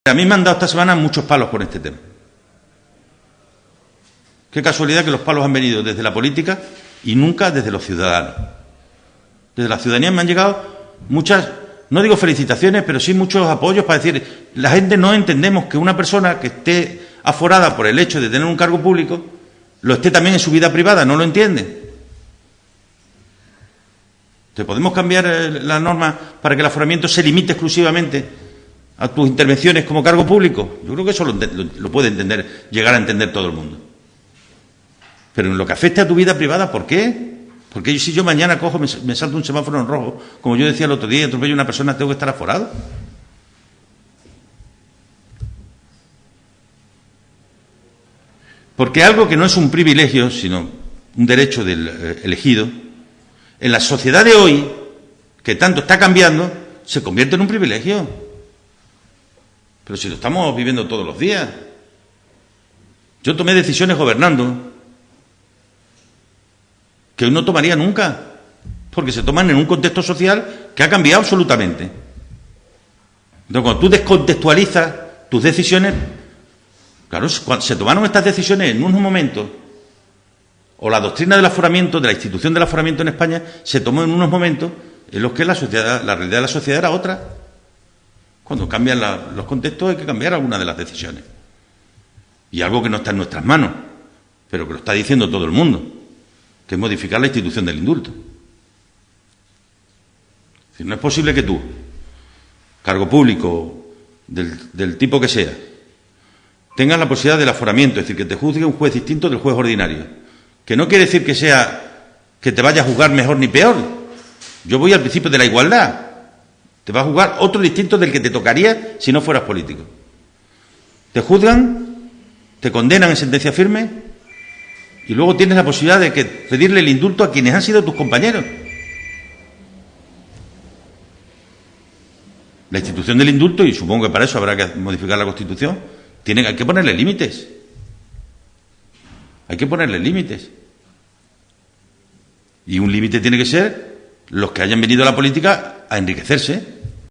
A mí me han dado esta semana muchos palos con este tema. Qué casualidad que los palos han venido desde la política y nunca desde los ciudadanos. Desde la ciudadanía me han llegado muchas, no digo felicitaciones, pero sí muchos apoyos para decir, la gente no entendemos que una persona que esté aforada por el hecho de tener un cargo público, lo esté también en su vida privada, no lo entiende. ¿Te podemos cambiar la norma para que el aforamiento se limite exclusivamente a tus intervenciones como cargo público? Yo creo que eso lo puede entender, llegar a entender todo el mundo. Pero en lo que afecte a tu vida privada, ¿por qué? Porque si yo mañana cojo, me salto un semáforo en rojo, como yo decía el otro día, y atropello a una persona, ¿tengo que estar aforado? Porque algo que no es un privilegio, sino un derecho del elegido, en la sociedad de hoy, que tanto está cambiando, se convierte en un privilegio. Pero si lo estamos viviendo todos los días. Yo tomé decisiones gobernando que hoy no tomaría nunca, porque se toman en un contexto social que ha cambiado absolutamente. Entonces, cuando tú descontextualizas tus decisiones, claro, cuando se tomaron estas decisiones en unos momentos, o la doctrina del aforamiento, de la institución del aforamiento en España, se tomó en unos momentos en los que la realidad de la sociedad era otra. Cuando cambian los contextos hay que cambiar algunas de las decisiones. Y algo que no está en nuestras manos, pero que lo está diciendo todo el mundo, que es modificar la institución del indulto. Es decir, no es posible que tú, cargo público, del tipo que sea, tengas la posibilidad del aforamiento, es decir, que te juzgue un juez distinto del juez ordinario. Que no quiere decir que sea que te vaya a juzgar mejor ni peor. Yo voy al principio de la igualdad. Te va a juzgar otro distinto del que te tocaría si no fueras político. Te juzgan, te condenan en sentencia firme y luego tienes la posibilidad de pedirle el indulto a quienes han sido tus compañeros. La institución del indulto, y supongo que para eso habrá que modificar la Constitución, hay que ponerle límites. Hay que ponerle límites. Y un límite tiene que ser los que hayan venido a la política a enriquecerse.